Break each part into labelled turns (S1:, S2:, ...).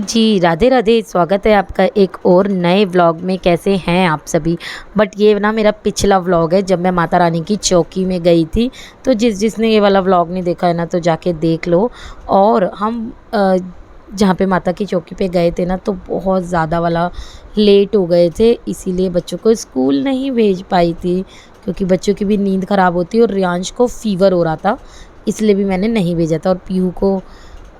S1: जी, राधे राधे। स्वागत है आपका एक और नए व्लॉग में। कैसे हैं आप सभी। बट ये ना मेरा पिछला व्लॉग है जब मैं माता रानी की चौकी में गई थी। तो जिसने ये वाला व्लॉग नहीं देखा है ना तो जाके देख लो। और हम जहाँ पे माता की चौकी पे गए थे ना तो बहुत ज़्यादा वाला लेट हो गए थे, इसीलिए बच्चों को स्कूल नहीं भेज पाई थी क्योंकि बच्चों की भी नींद ख़राब होती है और रियांश को फ़ीवर हो रहा था, इसलिए भी मैंने नहीं भेजा था। और पीहू को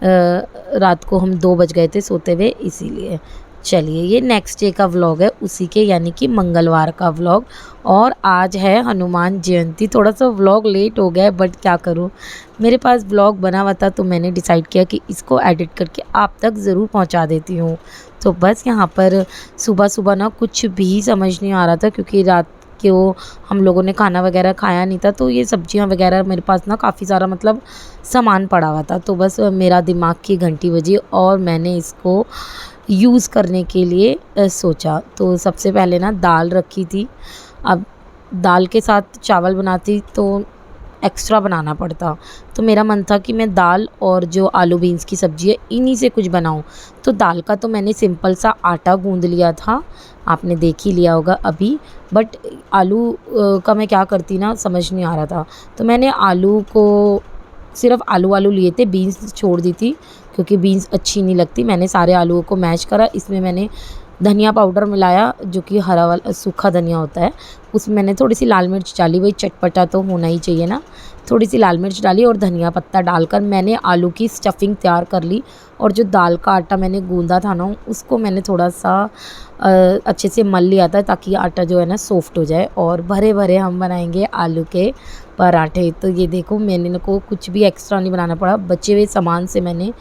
S1: रात को हम 2 बज गए थे सोते हुए, इसीलिए। चलिए, ये नेक्स्ट डे का व्लॉग है, उसी के यानी कि मंगलवार का व्लॉग। और आज है हनुमान जयंती। थोड़ा सा व्लॉग लेट हो गया है बट क्या करूँ, मेरे पास व्लॉग बना हुआ था तो मैंने डिसाइड किया कि इसको एडिट करके आप तक ज़रूर पहुंचा देती हूँ। तो बस यहाँ पर सुबह सुबह ना कुछ भी समझ नहीं आ रहा था क्योंकि रात को हम लोगों ने खाना वगैरह खाया नहीं था, तो ये सब्जियां वगैरह मेरे पास ना काफ़ी सारा मतलब सामान पड़ा हुआ था। तो बस मेरा दिमाग की घंटी बजी और मैंने इसको यूज़ करने के लिए सोचा। तो सबसे पहले ना दाल रखी थी। अब दाल के साथ चावल बनाती तो एक्स्ट्रा बनाना पड़ता, तो मेरा मन था कि मैं दाल और जो आलू बीन्स की सब्ज़ी है इन्हीं से कुछ बनाऊं। तो दाल का तो मैंने सिंपल सा आटा गूंद लिया था, आपने देख ही लिया होगा अभी। बट आलू का मैं क्या करती ना समझ नहीं आ रहा था, तो मैंने आलू को सिर्फ आलू लिए थे, बीन्स छोड़ दी थी क्योंकि बीन्स अच्छी नहीं लगती। मैंने सारे आलूओं को मैश करा, इसमें मैंने धनिया पाउडर मिलाया जो कि हरा वाला सूखा धनिया होता है, उसमें मैंने थोड़ी सी लाल मिर्च डाली, वही चटपटा तो होना ही चाहिए ना। थोड़ी सी लाल मिर्च डाली और धनिया पत्ता डालकर मैंने आलू की स्टफिंग तैयार कर ली। और जो दाल का आटा मैंने गूंदा था ना उसको मैंने थोड़ा सा अच्छे से मल लिया था ताकि आटा जो है ना सॉफ्ट हो जाए। और भरे भरे हम बनाएंगे आलू के पराठे। तो ये देखो, मैंने को कुछ भी एक्स्ट्रा नहीं बनाना पड़ा, बचे हुए सामान से मैंने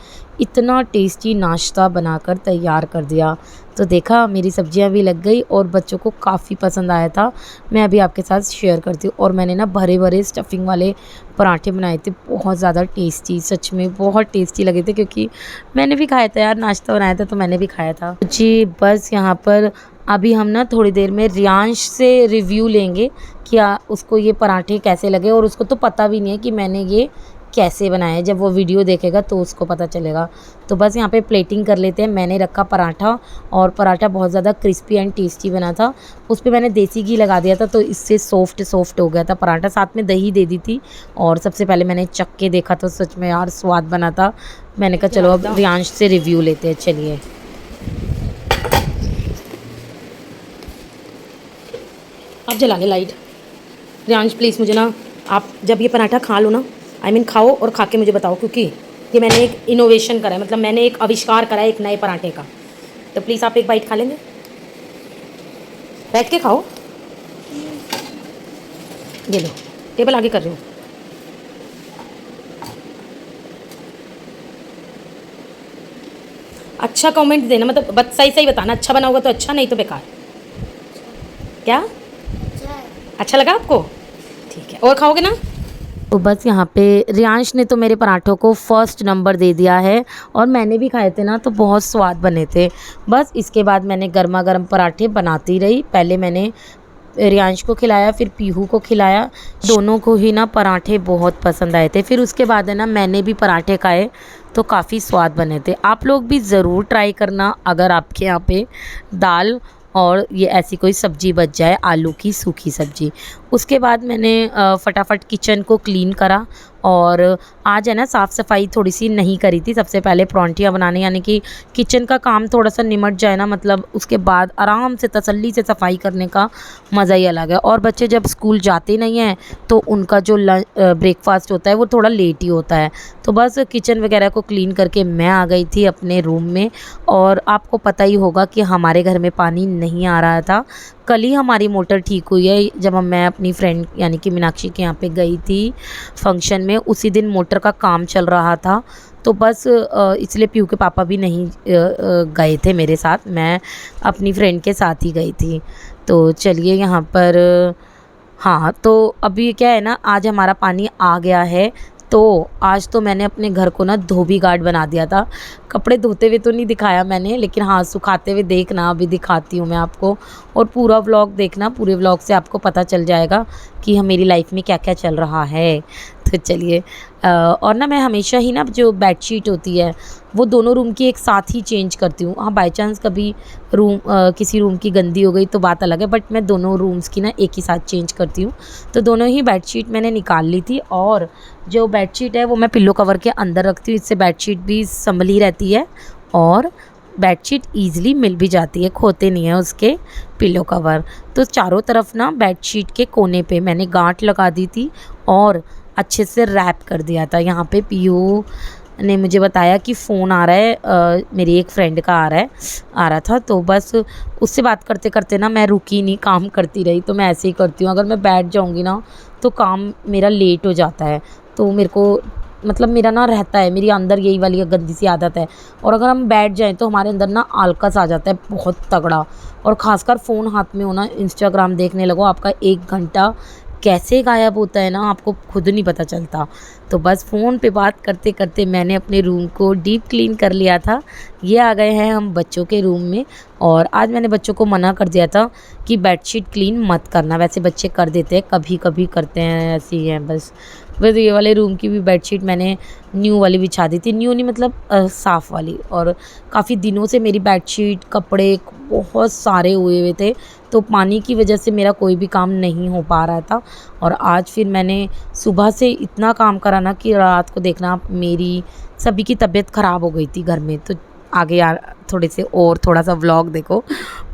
S1: इतना टेस्टी नाश्ता बनाकर तैयार कर दिया। तो देखा, मेरी सब्जियां भी लग गई और बच्चों को काफ़ी पसंद आया था। मैं अभी आपके साथ शेयर करती हूँ। और मैंने ना भरे भरे स्टफिंग वाले पराठे बनाए थे, बहुत ज़्यादा टेस्टी, सच में बहुत टेस्टी लगे थे क्योंकि मैंने भी खाया था यार, नाश्ता बनाया था तो मैंने भी खाया था जी। बस यहाँ पर अभी हम ना थोड़ी देर में रियांश से रिव्यू लेंगे कि उसको ये पराठे कैसे लगे। और उसको तो पता भी नहीं है कि मैंने ये कैसे बनाया है, जब वो वीडियो देखेगा तो उसको पता चलेगा। तो बस यहाँ पे प्लेटिंग कर लेते हैं। मैंने रखा पराठा और पराठा बहुत ज़्यादा क्रिस्पी एंड टेस्टी बना था। उस पर मैंने देसी घी लगा दिया था तो इससे सॉफ्ट हो गया था पराठा। साथ में दही दे दी थी और सबसे पहले मैंने चख के देखा तो सच में यार स्वाद बना था। मैंने कहा चलो अब रियांश से रिव्यू लेते हैं। चलिए, अब जला ले लाइट। रियांश प्लीज़ मुझे ना, आप जब ये पराठा खा लो ना, खाओ और खा के मुझे बताओ क्योंकि ये मैंने एक इनोवेशन करा है, मतलब मैंने एक आविष्कार करा है एक नए पराठे का। तो प्लीज़ आप एक बाइट खा लेंगे, बैठ के खाओ। ये लो, टेबल आगे कर रही हूँ। अच्छा कमेंट देना, मतलब सही सही बताना, अच्छा बना होगा तो अच्छा, नहीं तो बेकार। क्या अच्छा लगा आपको? ठीक है, और खाओगे ना? तो बस यहाँ पे रियांश ने तो मेरे पराठों को फर्स्ट नंबर दे दिया है और मैंने भी खाए थे ना तो बहुत स्वाद बने थे। बस इसके बाद मैंने गर्मा गर्म पराठे बनाती रही। पहले मैंने रियांश को खिलाया, फिर पीहू को खिलाया। दोनों को ही ना पराठे बहुत पसंद आए थे। फिर उसके बाद है ना मैंने भी पराठे खाए तो काफ़ी स्वाद बने थे। आप लोग भी ज़रूर ट्राई करना अगर आपके यहाँ पे दाल और ये ऐसी कोई सब्ज़ी बच जाए, आलू की सूखी सब्ज़ी। उसके बाद मैंने फटाफट किचन को क्लीन करा। और आज है ना साफ़ सफाई थोड़ी सी नहीं करी थी। सबसे पहले परौंठियाँ बनाने, यानी कि किचन का काम थोड़ा सा निमट जाए ना, मतलब उसके बाद आराम से तसल्ली से सफाई करने का मज़ा ही अलग है। और बच्चे जब स्कूल जाते नहीं हैं तो उनका जो ब्रेकफास्ट होता है वो थोड़ा लेट ही होता है। तो बस किचन वगैरह को क्लीन करके मैं आ गई थी अपने रूम में। और आपको पता ही होगा कि हमारे घर में पानी नहीं आ रहा था। कल ही हमारी मोटर ठीक हुई है, जब मैं अपनी फ्रेंड यानी कि मीनाक्षी के यहाँ पे गई थी फंक्शन में, उसी दिन मोटर का काम चल रहा था। तो बस इसलिए पीहू के पापा भी नहीं गए थे मेरे साथ, मैं अपनी फ्रेंड के साथ ही गई थी। तो चलिए यहाँ पर हाँ, तो अभी क्या है ना, आज हमारा पानी आ गया है। तो आज तो मैंने अपने घर को ना धोबी घाट बना दिया था। कपड़े धोते हुए तो नहीं दिखाया मैंने, लेकिन हाँ सुखाते हुए देखना, अभी दिखाती हूँ मैं आपको। और पूरा व्लॉग देखना, पूरे व्लॉग से आपको पता चल जाएगा कि मेरी लाइफ में क्या क्या चल रहा है। तो चलिए, और ना मैं हमेशा ही ना जो बेडशीट होती है वो दोनों रूम की एक साथ ही चेंज करती हूँ। हाँ, बाय चांस कभी किसी रूम की गंदी हो गई तो बात अलग है, बट मैं दोनों रूम्स की ना एक ही साथ चेंज करती हूँ। तो दोनों ही बेडशीट मैंने निकाल ली थी, और जो बेडशीट है वो मैं पिल्लो कवर के अंदर रखती हूँ। इससे बेडशीट भी संभली रहती है और बेडशीट ईज़िली मिल भी जाती है, खोते नहीं है उसके पिलो कवर। तो चारों तरफ ना बेडशीट के कोने पे मैंने गांठ लगा दी थी और अच्छे से रैप कर दिया था। यहाँ पे पीयू ने मुझे बताया कि फ़ोन आ रहा है, मेरी एक फ्रेंड का आ रहा था, तो बस उससे बात करते करते ना मैं रुकी नहीं, काम करती रही। तो मैं ऐसे ही करती हूँ, अगर मैं बैठ जाऊँगी ना तो काम मेरा लेट हो जाता है। तो मेरे को मतलब मेरा ना रहता है, मेरी अंदर यही वाली गंदी सी आदत है, और अगर हम बैठ जाएं तो हमारे अंदर ना आलकस आ जाता है बहुत तगड़ा। और ख़ासकर फ़ोन हाथ में हो ना, इंस्टाग्राम देखने लगो, आपका 1 घंटा कैसे गायब होता है ना आपको खुद नहीं पता चलता। तो बस फ़ोन पे बात करते करते मैंने अपने रूम को डीप क्लीन कर लिया था। ये आ गए हैं हम बच्चों के रूम में, और आज मैंने बच्चों को मना कर दिया था कि बेडशीट क्लीन मत करना। वैसे बच्चे कर देते हैं, कभी कभी करते हैं, ऐसे ही हैं बस। वैसे ये वाले रूम की भी बेडशीट मैंने न्यू वाली बिछा दी थी, न्यू नहीं मतलब साफ़ वाली। और काफ़ी दिनों से मेरी बेडशीट कपड़े बहुत सारे हुए हुए थे, तो पानी की वजह से मेरा कोई भी काम नहीं हो पा रहा था। और आज फिर मैंने सुबह से इतना काम करा ना कि रात को देखना आप, मेरी सभी की तबीयत ख़राब हो गई थी घर में। तो आगे यार थोड़े से और थोड़ा सा व्लॉग देखो,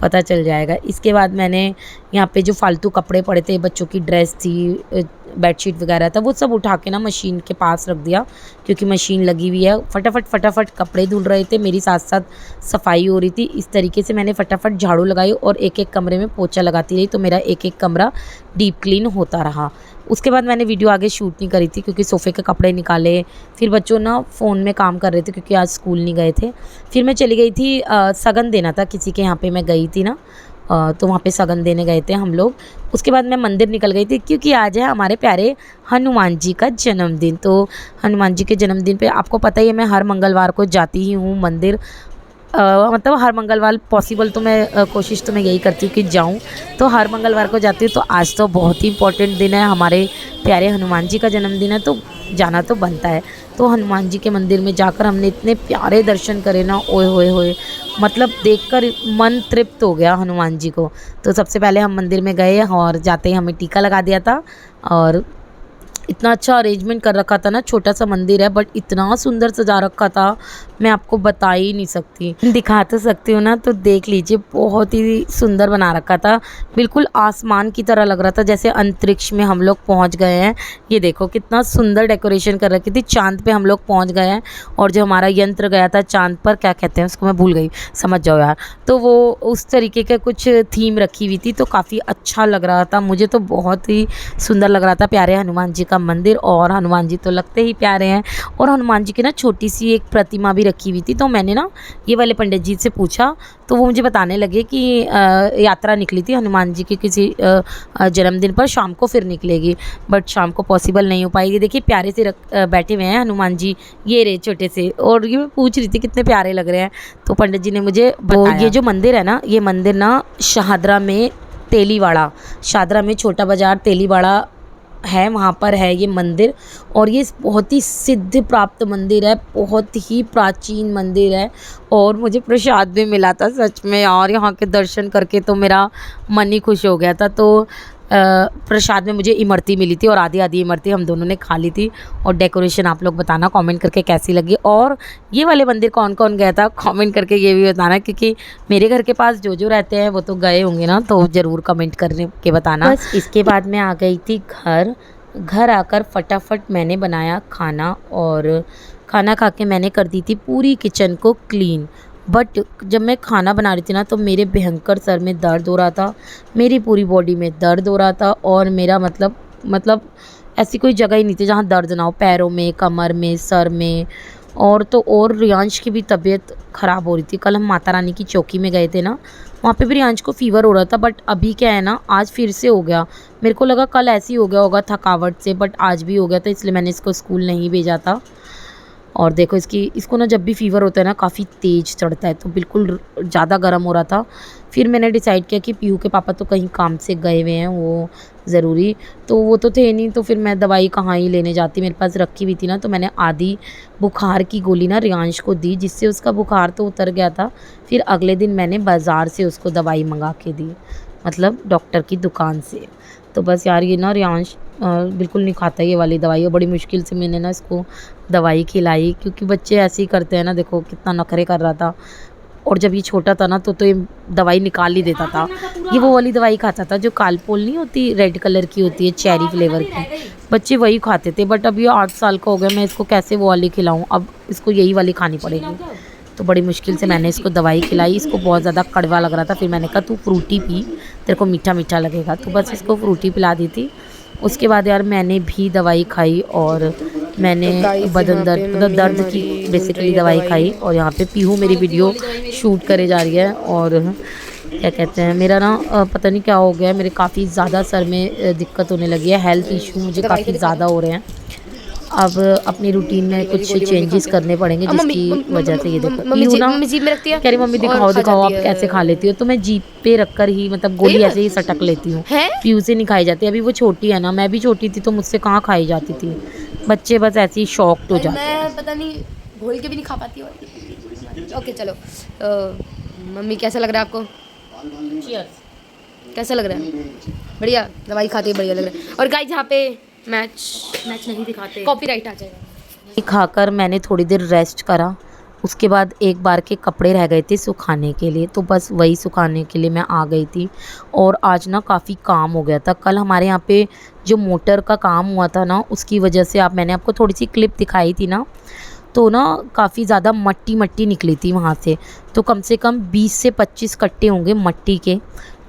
S1: पता चल जाएगा। इसके बाद मैंने यहाँ पे जो फालतू कपड़े पड़े थे, बच्चों की ड्रेस थी, बेडशीट वगैरह था, वो सब उठा के ना मशीन के पास रख दिया, क्योंकि मशीन लगी हुई है। फटाफट कपड़े धुल रहे थे, मेरी साथ साथ सफाई हो रही थी। इस तरीके से मैंने फटाफट झाड़ू लगाई और एक एक कमरे में पोछा लगाती रही, तो मेरा एक एक कमरा डीप क्लीन होता रहा। उसके बाद मैंने वीडियो आगे शूट नहीं करी थी, क्योंकि सोफ़े के कपड़े निकाले, फिर बच्चों ना फ़ोन में काम कर रहे थे क्योंकि आज स्कूल नहीं गए थे। फिर मैं चली गई थी, सगन देना था किसी के यहाँ पे मैं गई थी ना, तो वहाँ पे सगन देने गए थे हम लोग। उसके बाद मैं मंदिर निकल गई थी, क्योंकि आज है हमारे प्यारे हनुमान जी का जन्मदिन। तो हनुमान जी के जन्मदिन पे आपको पता ही है, मैं हर मंगलवार को जाती ही हूँ मंदिर। मतलब हर मंगलवार पॉसिबल तो मैं कोशिश तो मैं यही करती हूँ कि जाऊँ, तो हर मंगलवार को जाती हूँ। तो आज तो बहुत ही इम्पोर्टेंट दिन है, हमारे प्यारे हनुमान जी का जन्मदिन है, तो जाना तो बनता है। तो हनुमान जी के मंदिर में जाकर हमने इतने प्यारे दर्शन करे ना, ओए होए होए, मतलब देखकर मन तृप्त हो गया हनुमान जी को। तो सबसे पहले हम मंदिर में गए और जाते ही हमें टीका लगा दिया था, और इतना अच्छा अरेंजमेंट कर रखा था ना। छोटा सा मंदिर है बट इतना सुंदर सजा रखा था, मैं आपको बता ही नहीं सकती। दिखा तो सकती हूँ ना, तो देख लीजिए, बहुत ही सुंदर बना रखा था। बिल्कुल आसमान की तरह लग रहा था, जैसे अंतरिक्ष में हम लोग पहुँच गए हैं। ये देखो कितना सुंदर डेकोरेशन कर रखी थी, चांद पे हम लोग पहुँच गए हैं। और जो हमारा यंत्र गया था चांद पर, क्या कहते हैं उसको, मैं भूल गई, समझ जाओ यार। तो वो उस तरीके का कुछ थीम रखी हुई थी, तो काफ़ी अच्छा लग रहा था, मुझे तो बहुत ही सुंदर लग रहा था। प्यारे हनुमान जी का मंदिर, और हनुमान जी तो लगते ही प्यारे हैं। और हनुमान जी की ना छोटी सी एक प्रतिमा भी रखी हुई थी, तो मैंने ना ये वाले पंडित जी से पूछा, तो वो मुझे बताने लगे कि यात्रा निकली थी हनुमान जी की किसी जन्मदिन पर, शाम को फिर निकलेगी, बट शाम को पॉसिबल नहीं हो पाएगी। देखिए प्यारे से बैठे हुए हैं हनुमान जी, ये रहे छोटे से। और ये मैं पूछ रही थी कितने प्यारे लग रहे हैं, तो पंडित जी ने मुझे बताया। ये जो मंदिर है ना, ये मंदिर ना शाहदरा में तेलीवाड़ा, शाहदरा में छोटा बाज़ार तेलीवाड़ा है, वहाँ पर है ये मंदिर। और ये बहुत ही सिद्ध प्राप्त मंदिर है, बहुत ही प्राचीन मंदिर है। और मुझे प्रसाद भी मिला था सच में, और यहाँ के दर्शन करके तो मेरा मन ही खुश हो गया था। तो प्रसाद में मुझे इमरती मिली थी, और आधी आधी इमरती हम दोनों ने खा ली थी। और डेकोरेशन आप लोग बताना कमेंट करके कैसी लगी, और ये वाले मंदिर कौन कौन गया था कमेंट करके ये भी बताना, क्योंकि मेरे घर के पास जो जो रहते हैं वो तो गए होंगे ना, तो ज़रूर कमेंट करने के बताना। बस इसके बाद मैं आ गई थी घर आकर फटाफट मैंने बनाया खाना, और खाना खा के मैंने कर दी थी पूरी किचन को क्लीन। बट जब मैं खाना बना रही थी ना, तो मेरे भयंकर सर में दर्द हो रहा था, मेरी पूरी बॉडी में दर्द हो रहा था। और मेरा मतलब ऐसी कोई जगह ही नहीं थी जहाँ दर्द ना हो, पैरों में, कमर में, सर में। और तो और रियांश की भी तबीयत ख़राब हो रही थी। कल हम माता रानी की चौकी में गए थे ना, वहाँ पे भी रियांश को फ़ीवर हो रहा था, बट अभी क्या है ना, आज फिर से हो गया। मेरे को लगा कल ऐसे ही हो गया होगा थकावट से, बट आज भी हो गया था, इसलिए मैंने इसको स्कूल नहीं भेजा था। और देखो इसको ना जब भी फ़ीवर होता है ना काफ़ी तेज़ चढ़ता है, तो बिल्कुल ज़्यादा गर्म हो रहा था। फिर मैंने डिसाइड किया कि पीहू के पापा तो कहीं काम से गए हुए हैं वो ज़रूरी, तो वो तो थे नहीं, तो फिर मैं दवाई कहाँ ही लेने जाती, मेरे पास रखी हुई थी ना, तो मैंने आधी बुखार की गोली ना रियांश को दी, जिससे उसका बुखार तो उतर गया था। फिर अगले दिन मैंने बाज़ार से उसको दवाई मंगा के दी, मतलब डॉक्टर की दुकान से। तो बस यार ये ना रियांश बिल्कुल नहीं खाता ये वाली दवाई, और बड़ी मुश्किल से मैंने ना इसको दवाई खिलाई, क्योंकि बच्चे ऐसे ही करते हैं ना, देखो कितना नखरे कर रहा था। और जब ये छोटा था ना तो ये दवाई निकाल ही देता था। ये वो वाली दवाई खाता था जो कालपोल नहीं होती, रेड कलर की होती है, चेरी फ्लेवर की, बच्चे वही खाते थे। बट अब ये 8 साल का हो गया, मैं इसको कैसे वो वाली खिलाऊं, अब इसको यही वाली खानी पड़ेगी। तो बड़ी मुश्किल से मैंने इसको दवाई खिलाई, इसको बहुत ज़्यादा कड़वा लग रहा था। फिर मैंने कहा तू फ्रूटी पी, तेरे को मीठा मीठा लगेगा, तो बस इसको फ्रूटी पिला दी थी। उसके बाद यार मैंने भी दवाई खाई, और मैंने बदन दर्द, मतलब दर्द की बेसिकली दवाई खाई। और यहाँ पे पीहू मेरी वीडियो शूट करे जा रही है। और क्या कहते हैं, मेरा ना पता नहीं क्या हो गया है, मेरे काफ़ी ज़्यादा सर में दिक्कत होने लगी है, हेल्थ इशू मुझे काफ़ी ज़्यादा हो रहे हैं। अब अपनी रूटीन में कुछ चेंजेस करने पड़ेंगे, जिसकी वजह से ये देखो पीहू ना कह रही मम्मी दिखाओ दिखाओ आप कैसे खा लेती हो, तो मैं जीप पे रखकर ही, मतलब गोली ऐसे ही सटक लेती हूँ। पीहू से नहीं खाई जाती, अभी वो छोटी है ना, मैं भी छोटी थी तो मुझसे कहाँ खाई जाती थी। बच्चे बस ऐसे ही शॉक्ड हो जाते हैं।
S2: मैं पता नहीं घोल के भी नहीं खा पाती हूँ। ओके चलो, मम्मी कैसा लग रहा है आपको? कैसा लग रहा है? बढ़िया, दवाई खाते ही बढ़िया लग रहा है। और गाइस यहाँ पे मैच नहीं दिखाते, कॉपीराइट आ जाएगा।
S1: खाकर मैंने थोड़ी देर रेस्ट करा, उसके बाद एक बार के कपड़े रह गए थे सुखाने के लिए, तो बस वही सुखाने के लिए मैं आ गई थी। और आज ना काफ़ी काम हो गया था, कल हमारे यहाँ पे जो मोटर का काम हुआ था ना, उसकी वजह से मैंने आपको थोड़ी सी क्लिप दिखाई थी ना, तो ना काफ़ी ज़्यादा मट्टी मट्टी निकली थी वहाँ से। तो कम से कम 20 से 25 कट्टे होंगे मट्टी के,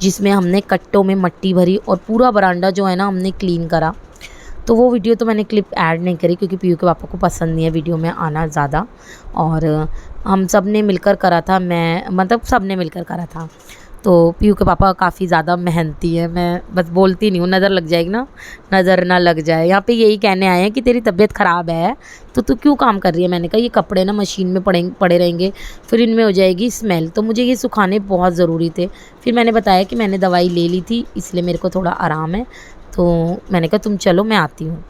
S1: जिसमें हमने कट्टों में मट्टी भरी और पूरा बरांडा जो है ना हमने क्लीन करा। तो वो वीडियो तो मैंने क्लिप ऐड नहीं करी, क्योंकि पीयू के पापा को पसंद नहीं है वीडियो में आना ज़्यादा। और हम सब ने मिलकर करा था, मैं मतलब सब ने मिलकर करा था। तो पीयू के पापा काफ़ी ज़्यादा मेहनती है, मैं बस बोलती नहीं हूँ, नज़र लग जाएगी ना, नज़र ना लग जाए। यहाँ पे यही कहने आए हैं कि तेरी तबीयत ख़राब है तो तू क्यों काम कर रही है। मैंने कहा ये कपड़े ना मशीन में पड़े रहेंगे, फिर इनमें हो जाएगी स्मेल, तो मुझे ये सुखाने बहुत ज़रूरी थे। फिर मैंने बताया कि मैंने दवाई ले ली थी, इसलिए मेरे को थोड़ा आराम है। तो मैंने कहा तुम चलो मैं आती हूँ।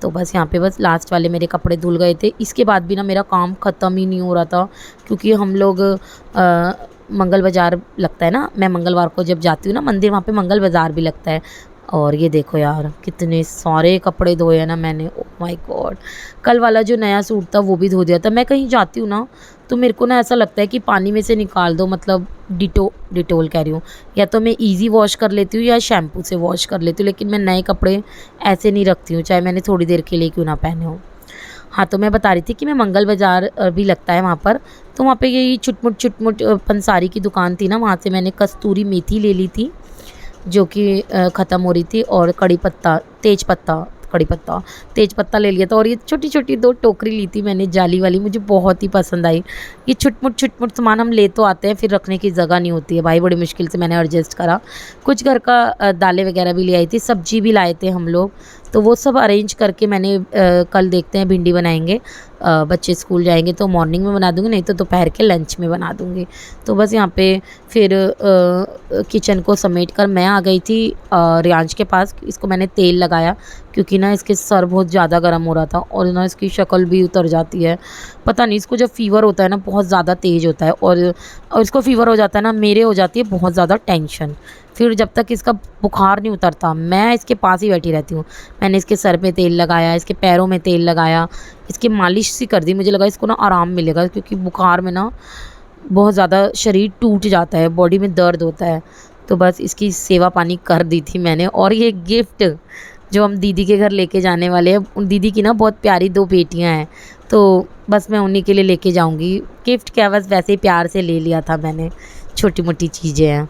S1: तो बस यहाँ पे बस लास्ट वाले मेरे कपड़े धुल गए थे। इसके बाद भी ना मेरा काम ख़त्म ही नहीं हो रहा था, क्योंकि हम लोग मंगल बाज़ार लगता है ना, मैं मंगलवार को जब जाती हूँ ना मंदिर, वहाँ पे मंगल बाज़ार भी लगता है। और ये देखो यार कितने सारे कपड़े धोए हैं ना मैंने, ओ माय गॉड। कल वाला जो नया सूट था वो भी धो दिया था। मैं कहीं जाती हूँ ना तो मेरे को ना ऐसा लगता है कि पानी में से निकाल दो, मतलब डिटोल कह रही हूँ, या तो मैं इजी वॉश कर लेती हूँ या शैम्पू से वॉश कर लेती हूँ, लेकिन मैं नए कपड़े ऐसे नहीं रखती हूँ, चाहे मैंने थोड़ी देर के लिए क्यों ना पहने हो। हाँ, तो मैं बता रही थी कि मैं मंगल बाज़ार भी लगता है वहाँ पर, तो वहाँ पे यही चुटमुट पंसारी की दुकान थी ना, वहाँ से मैंने कस्तूरी मेथी ले ली थी, जो कि ख़त्म हो रही थी, और तेज पत्ता ले लिया था। और ये छोटी छोटी 2 टोकरी ली थी मैंने जाली वाली, मुझे बहुत ही पसंद आई। ये छुटमुट सामान हम ले तो आते हैं, फिर रखने की जगह नहीं होती है भाई, बड़ी मुश्किल से मैंने एडजस्ट करा। कुछ घर का दालें वगैरह भी ले आई थी, सब्जी भी लाए थे हम लोग, तो वो सब अरेंज करके मैंने कल देखते हैं भिंडी बनाएंगे। बच्चे स्कूल जाएंगे तो मॉर्निंग में बना दूँगी, नहीं तो दोपहर के लंच में बना दूँगी। तो बस यहाँ पे फिर किचन को समेट कर मैं आ गई थी रियांश के पास। इसको मैंने तेल लगाया, क्योंकि ना इसके सर बहुत ज़्यादा गर्म हो रहा था, और ना इसकी शक्ल भी उतर जाती है। पता नहीं, इसको जब फ़ीवर होता है ना बहुत ज़्यादा तेज़ होता है, और इसको फ़ीवर हो जाता है ना, मेरे हो जाती है बहुत ज़्यादा टेंशन। फिर जब तक इसका बुखार नहीं उतरता मैं इसके पास ही बैठी रहती हूँ। मैंने इसके सर पे तेल लगाया, इसके पैरों में तेल लगाया, इसकी मालिश सी कर दी, मुझे लगा इसको ना आराम मिलेगा, क्योंकि बुखार में ना बहुत ज़्यादा शरीर टूट जाता है, बॉडी में दर्द होता है। तो बस इसकी सेवा पानी कर दी थी मैंने। और ये गिफ्ट जो हम दीदी के घर लेके जाने वाले हैं, उन दीदी की ना बहुत प्यारी 2 बेटियां हैं, तो बस मैं उन्हीं के लिए लेके जाऊंगी। गिफ्ट क्या, बस वैसे ही प्यार से ले लिया था मैंने, छोटी मोटी चीज़ें हैं।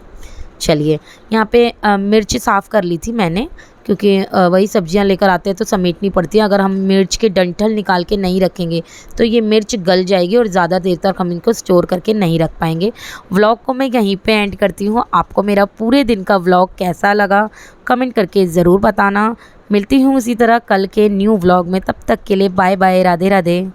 S1: चलिए, यहाँ पे मिर्च साफ़ कर ली थी मैंने, क्योंकि वही सब्जियां लेकर आते हैं तो समेटनी पड़ती है। अगर हम मिर्च के डंठल निकाल के नहीं रखेंगे तो ये मिर्च गल जाएगी, और ज़्यादा देर तक हम इनको स्टोर करके नहीं रख पाएंगे। व्लॉग को मैं यहीं पे एंड करती हूँ। आपको मेरा पूरे दिन का व्लॉग कैसा लगा कमेंट करके ज़रूर बताना। मिलती हूँ उसी तरह कल के न्यू व्लॉग में, तब तक के लिए बाय बाय, राधे राधे।